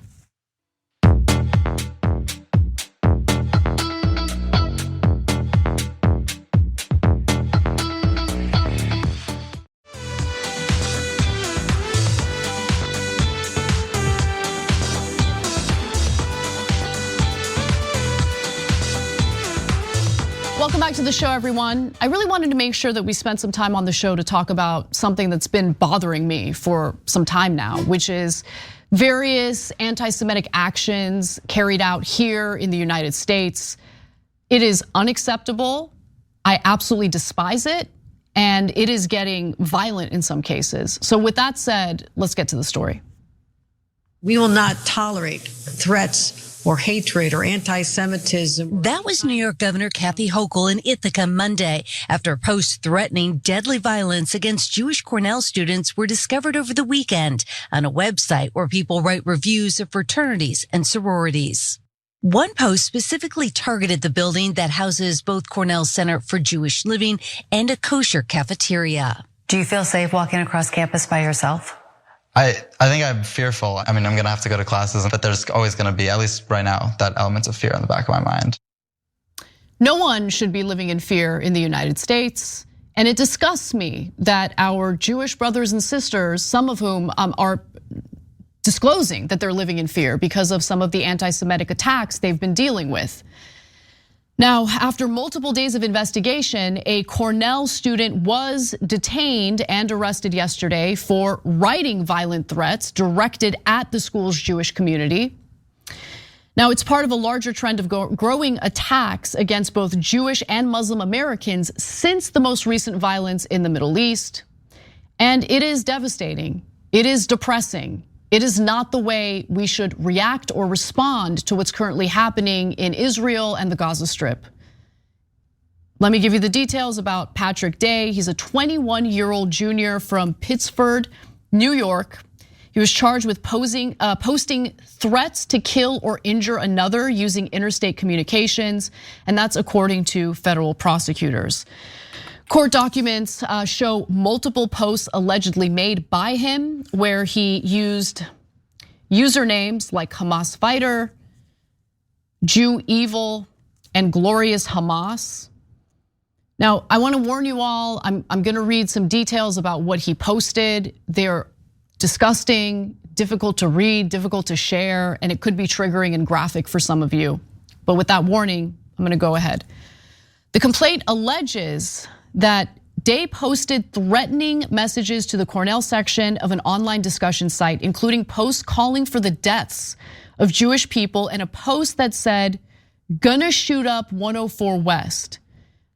Speaker 2: Welcome back to the show, everyone. I really wanted to make sure that we spent some time on the show to talk about something that's been bothering me for some time now, which is various anti-Semitic actions carried out here in the United States. It is unacceptable. I absolutely despise it. And it is getting violent in some cases. So with that said, let's get to the story.
Speaker 15: We will not tolerate threats or hatred or anti-Semitism.
Speaker 16: That was New York Governor Kathy Hochul in Ithaca Monday after posts threatening deadly violence against Jewish Cornell students were discovered over the weekend on a website where people write reviews of fraternities and sororities. One post specifically targeted the building that houses both Cornell's Center for Jewish Living and a kosher cafeteria.
Speaker 17: Do you feel safe walking across campus by yourself?
Speaker 18: I think I'm fearful. I mean, I'm going to have to go to classes, but there's always going to be, at least right now, that element of fear in the back of my mind.
Speaker 2: No one should be living in fear in the United States. And it disgusts me that our Jewish brothers and sisters, some of whom are disclosing that they're living in fear because of some of the anti-Semitic attacks they've been dealing with. Now, after multiple days of investigation, a Cornell student was detained and arrested yesterday for writing violent threats directed at the school's Jewish community. Now, it's part of a larger trend of growing attacks against both Jewish and Muslim Americans since the most recent violence in the Middle East. And it is devastating. It is depressing. It is not the way we should react or respond to what's currently happening in Israel and the Gaza Strip. Let me give you the details about Patrick Day. He's a 21-year-old junior from Pittsford, New York. He was charged with posting threats to kill or injure another using interstate communications, and that's according to federal prosecutors. Court documents show multiple posts allegedly made by him where he used usernames like Hamas fighter, Jew evil, and glorious Hamas. Now, I want to warn you all, I'm going to read some details about what he posted. They're disgusting, difficult to read, difficult to share, and it could be triggering and graphic for some of you. But with that warning, I'm going to go ahead. The complaint alleges that Day posted threatening messages to the Cornell section of an online discussion site, including posts calling for the deaths of Jewish people and a post that said, "Gonna shoot up 104 West."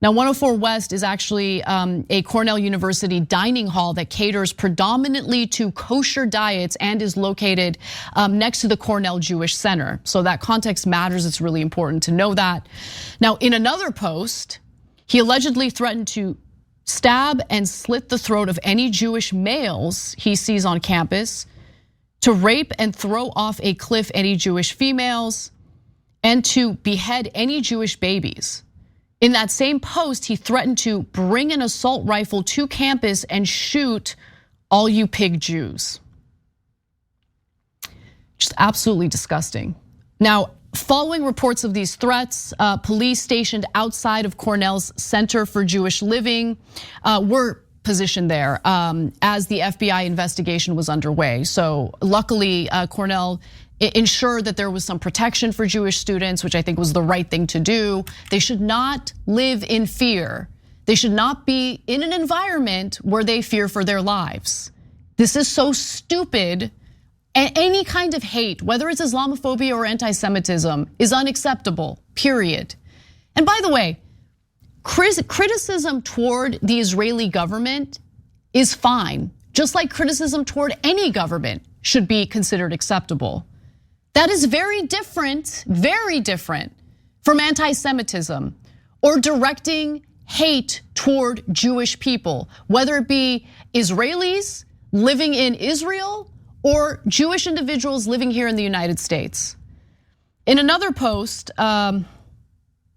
Speaker 2: Now, 104 West is actually a Cornell University dining hall that caters predominantly to kosher diets and is located next to the Cornell Jewish Center. So that context matters. It's really important to know that. Now, in another post, he allegedly threatened to stab and slit the throat of any Jewish males he sees on campus, to rape and throw off a cliff any Jewish females, and to behead any Jewish babies. In that same post, he threatened to bring an assault rifle to campus and shoot all you pig Jews. Just absolutely disgusting. Now, following reports of these threats, police stationed outside of Cornell's Center for Jewish Living were positioned there as the FBI investigation was underway. So luckily, Cornell ensured that there was some protection for Jewish students, which I think was the right thing to do. They should not live in fear. They should not be in an environment where they fear for their lives. This is so stupid. Any kind of hate, whether it's Islamophobia or anti-Semitism, is unacceptable, period. And by the way, criticism toward the Israeli government is fine, just like criticism toward any government should be considered acceptable. That is very different from anti-Semitism or directing hate toward Jewish people, whether it be Israelis living in Israel or Jewish individuals living here in the United States. In another post,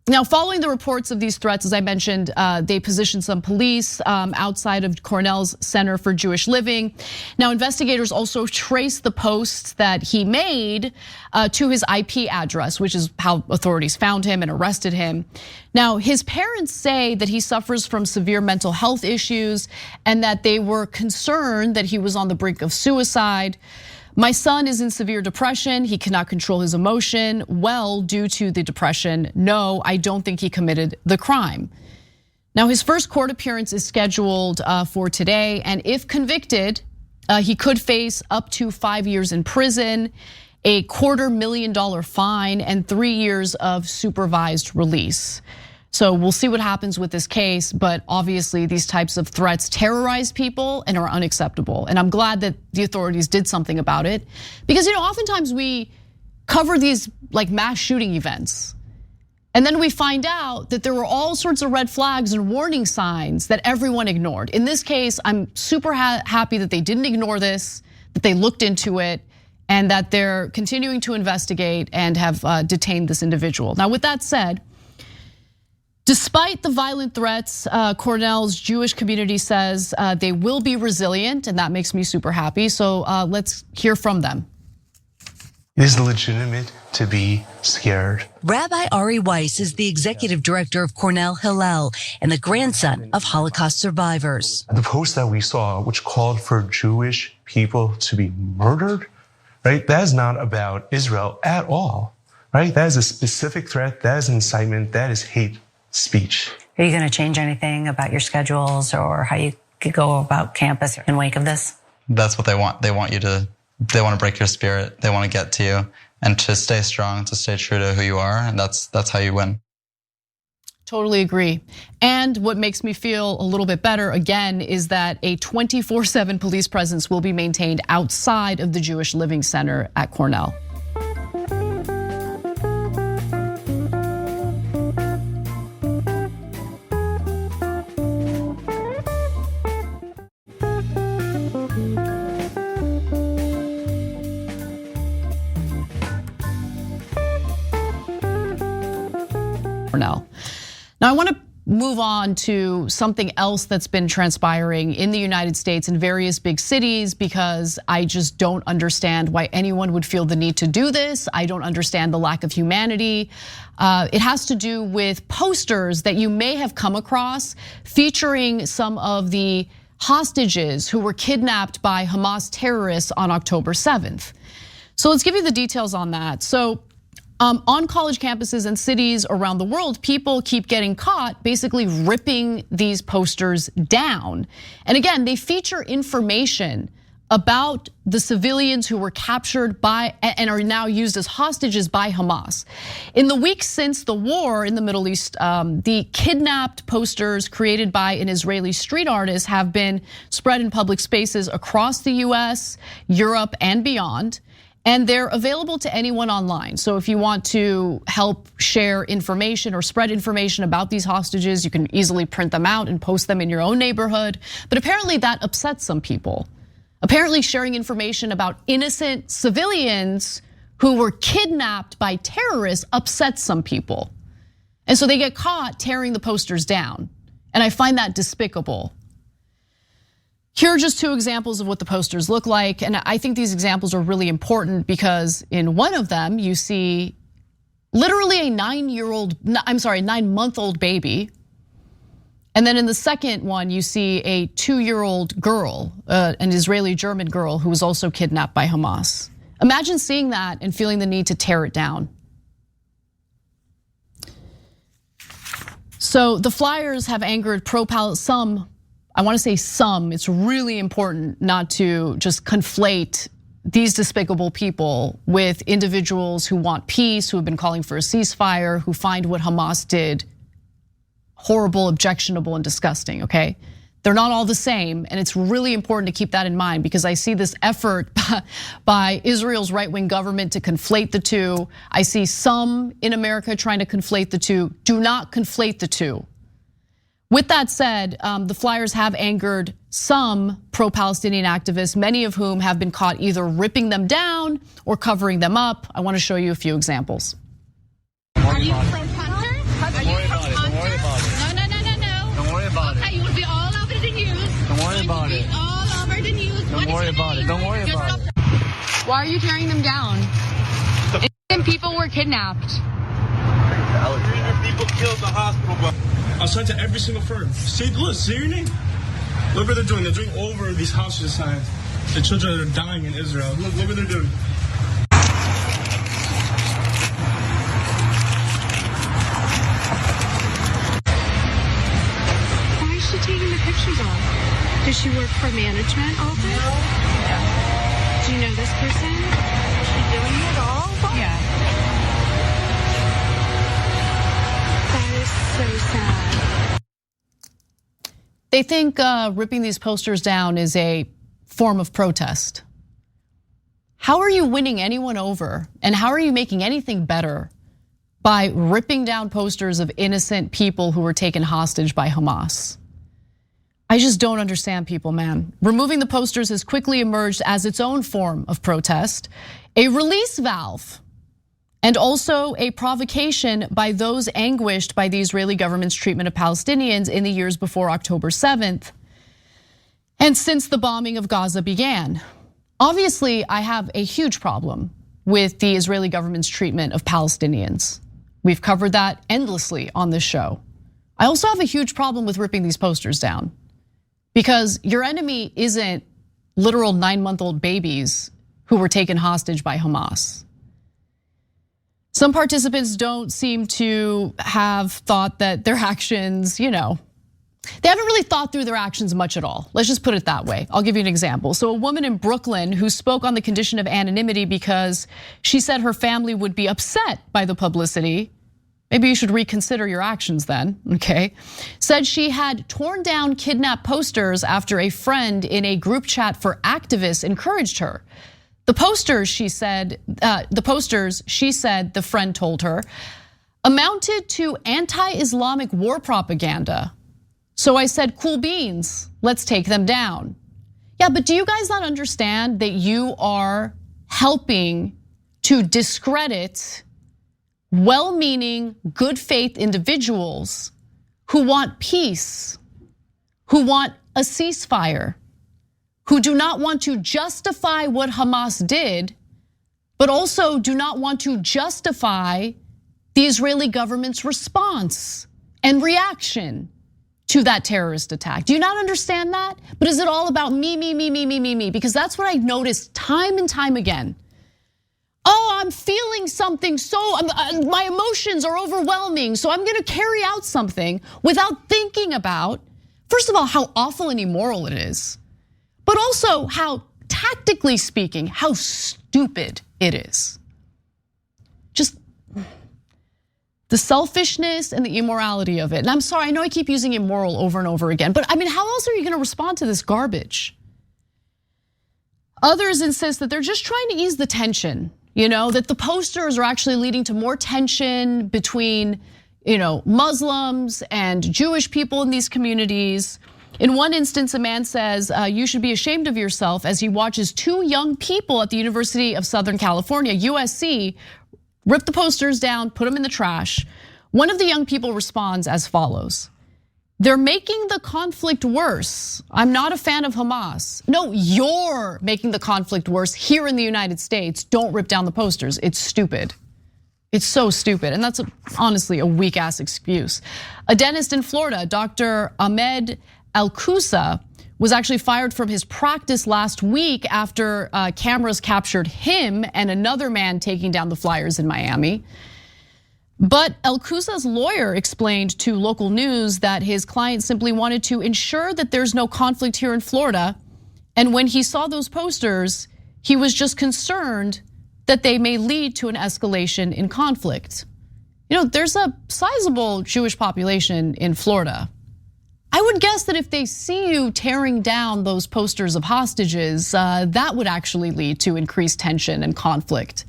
Speaker 2: now following the reports of these threats, as I mentioned, they positioned some police outside of Cornell's Center for Jewish Living. Now investigators also traced the posts that he made to his IP address, which is how authorities found him and arrested him. Now his parents say that he suffers from severe mental health issues and that they were concerned that he was on the brink of suicide. "My son is in severe depression. He cannot control his emotion well due to the depression. No, I don't think he committed the crime." Now his first court appearance is scheduled for today, and if convicted, he could face up to 5 years in prison, a $250,000 fine, and 3 years of supervised release. So we'll see what happens with this case, but obviously these types of threats terrorize people and are unacceptable. And I'm glad that the authorities did something about it, because oftentimes we cover these like mass shooting events, and then we find out that there were all sorts of red flags and warning signs that everyone ignored. In this case, I'm super happy that they didn't ignore this, that they looked into it, and that they're continuing to investigate and have detained this individual. Now, with that said, despite the violent threats, Cornell's Jewish community says they will be resilient, and that makes me super happy. So let's hear from them.
Speaker 19: It is legitimate to be scared.
Speaker 16: Rabbi Ari Weiss is the executive director of Cornell Hillel and the grandson of Holocaust survivors.
Speaker 19: The post that we saw, which called for Jewish people to be murdered, right? That is not about Israel at all, right? That is a specific threat. That is incitement. That is hate speech.
Speaker 17: Are you going to change anything about your schedules or how you could go about campus in wake of this?
Speaker 18: That's what they want. They want to break your spirit. They want to get to you and to stay strong, to stay true to who you are. And that's how you win.
Speaker 2: Totally agree. And what makes me feel a little bit better, again, is that a 24/7 police presence will be maintained outside of the Jewish Living Center at Cornell. Cornell. Now I want to move on to something else that's been transpiring in the United States in various big cities, because I just don't understand why anyone would feel the need to do this. I don't understand the lack of humanity. It has to do with posters that you may have come across featuring some of the hostages who were kidnapped by Hamas terrorists on October 7th. So let's give you the details on that. So on college campuses and cities around the world, people keep getting caught basically ripping these posters down. And again, they feature information about the civilians who were captured by and are now used as hostages by Hamas. In the weeks since the war in the Middle East, the kidnapped posters created by an Israeli street artist have been spread in public spaces across the US, Europe, and beyond. And they're available to anyone online. So if you want to help share information or spread information about these hostages, you can easily print them out and post them in your own neighborhood. But apparently that upsets some people. Apparently sharing information about innocent civilians who were kidnapped by terrorists upsets some people. And so they get caught tearing the posters down. And I find that despicable. Here are just two examples of what the posters look like. And I think these examples are really important because in one of them, you see literally a 9-month-old baby. And then in the second one, you see a 2-year-old girl, an Israeli German girl who was also kidnapped by Hamas. Imagine seeing that and feeling the need to tear it down. So the flyers have angered some. I want to say some, it's really important not to just conflate these despicable people with individuals who want peace, who have been calling for a ceasefire, who find what Hamas did horrible, objectionable, and disgusting, okay? They're not all the same, and it's really important to keep that in mind because I see this effort by Israel's right-wing government to conflate the two. I see some in America trying to conflate the two. Do not conflate the two. With that said, the flyers have angered some pro-Palestinian activists, many of whom have been caught either ripping them down or covering them up. I want to show you a few examples.
Speaker 20: Are you pro-Hunter? Don't worry about it. Don't worry about it. No. Don't worry about it. Okay, you will be all over the news. Don't worry about it. All over the news. Don't worry about it. Don't worry about it.
Speaker 2: Why are you tearing them down? Innocent people were kidnapped.
Speaker 21: People killed the hospital. I sent to every single firm. See your name. Look what they're doing. They're doing over these hostage signs. The children are dying in Israel. Look what they're doing.
Speaker 20: Why is she taking the pictures off? Does she work for management office? No. Do you know this person? Is she doing it all? Yeah. That is so sad.
Speaker 2: They think ripping these posters down is a form of protest. How are you winning anyone over? And how are you making anything better by ripping down posters of innocent people who were taken hostage by Hamas? I just don't understand people, man. Removing the posters has quickly emerged as its own form of protest, a release valve, and also a provocation by those anguished by the Israeli government's treatment of Palestinians in the years before October 7th, and since the bombing of Gaza began. Obviously, I have a huge problem with the Israeli government's treatment of Palestinians. We've covered that endlessly on this show. I also have a huge problem with ripping these posters down because your enemy isn't literal 9-month-old babies who were taken hostage by Hamas. Some participants don't seem to have thought that their actions, they haven't really thought through their actions much at all. Let's just put it that way. I'll give you an example. So a woman in Brooklyn who spoke on the condition of anonymity because she said her family would be upset by the publicity. Maybe you should reconsider your actions then, okay? Said she had torn down kidnapped posters after a friend in a group chat for activists encouraged her. The posters, she said, the friend told her, amounted to anti-Islamic war propaganda. So I said, cool beans, let's take them down. Yeah, but do you guys not understand that you are helping to discredit well-meaning, good faith individuals who want peace, who want a ceasefire, who do not want to justify what Hamas did, but also do not want to justify the Israeli government's response and reaction to that terrorist attack. Do you not understand that? But is it all about me? Because that's what I noticed time and time again. Oh, I'm feeling something, my emotions are overwhelming, so I'm gonna carry out something without thinking about, first of all, how awful and immoral it is, but also how, tactically speaking, how stupid it is. Just the selfishness and the immorality of it. And I'm sorry, I know I keep using immoral over and over again, but I mean, how else are you gonna respond to this garbage? Others insist that they're just trying to ease the tension, that the posters are actually leading to more tension between, Muslims and Jewish people in these communities. In one instance, a man says, you should be ashamed of yourself as he watches two young people at the University of Southern California, USC, rip the posters down, put them in the trash. One of the young people responds as follows: they're making the conflict worse. I'm not a fan of Hamas. No, you're making the conflict worse here in the United States. Don't rip down the posters. It's stupid. It's so stupid, and that's honestly a weak ass excuse. A dentist in Florida, Dr. Ahmed Al-Kusa, was actually fired from his practice last week after cameras captured him and another man taking down the flyers in Miami. But Al-Kusa's lawyer explained to local news that his client simply wanted to ensure that there's no conflict here in Florida. And when he saw those posters, he was just concerned that they may lead to an escalation in conflict. There's a sizable Jewish population in Florida. I would guess that if they see you tearing down those posters of hostages, that would actually lead to increased tension and conflict.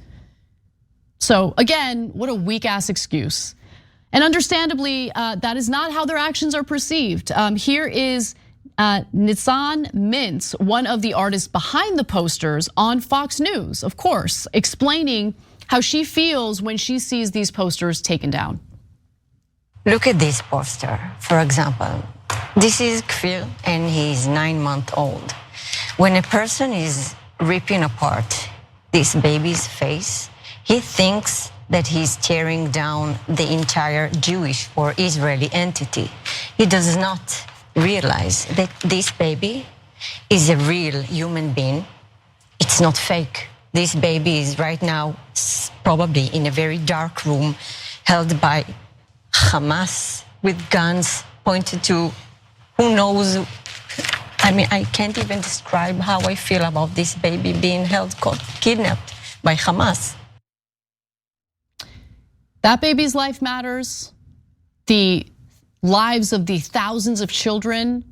Speaker 2: So again, what a weak ass excuse. And understandably, that is not how their actions are perceived. Here is Nitzan Mintz, one of the artists behind the posters, on Fox News, of course, explaining how she feels when she sees these posters taken down.
Speaker 6: Look at this poster, for example. This is Kfir, and he's 9 months old. When a person is ripping apart this baby's face, he thinks that he's tearing down the entire Jewish or Israeli entity. He does not realize that this baby is a real human being. It's not fake. This baby is right now probably in a very dark room held by Hamas with guns pointed to who knows. I can't even describe how I feel about this baby being held, kidnapped by Hamas.
Speaker 2: That baby's life matters. The lives of the thousands of children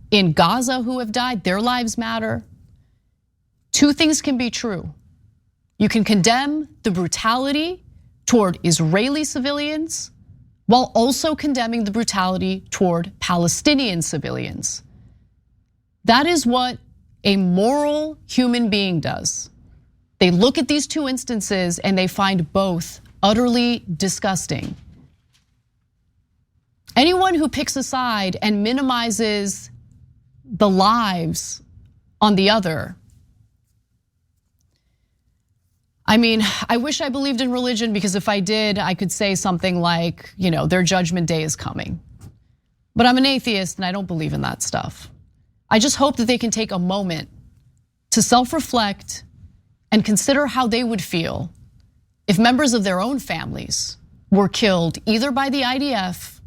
Speaker 2: in Gaza who have died, their lives matter. Two things can be true. You can condemn the brutality toward Israeli civilians while also condemning the brutality toward Palestinian civilians. That is what a moral human being does. They look at these two instances and they find both utterly disgusting. Anyone who picks a side and minimizes the lives on the other. I wish I believed in religion, because if I did, I could say something like, their judgment day is coming. But I'm an atheist and I don't believe in that stuff. I just hope that they can take a moment to self-reflect and consider how they would feel if members of their own families were killed either by the IDF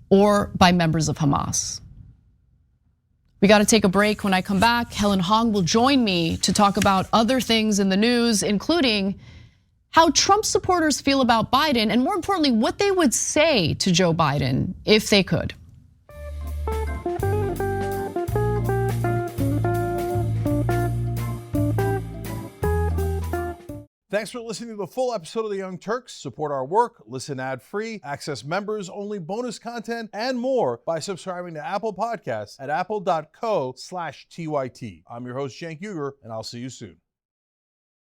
Speaker 2: or by members of Hamas. We got to take a break. When I come back, Helen Hong will join me to talk about other things in the news, including how Trump supporters feel about Biden, and more importantly, what they would say to Joe Biden if they could.
Speaker 22: Thanks for listening to the full episode of The Young Turks. Support our work, listen ad-free, access members-only bonus content, and more by subscribing to Apple Podcasts at apple.co/TYT. I'm your host, Cenk Uygur, and I'll see you soon.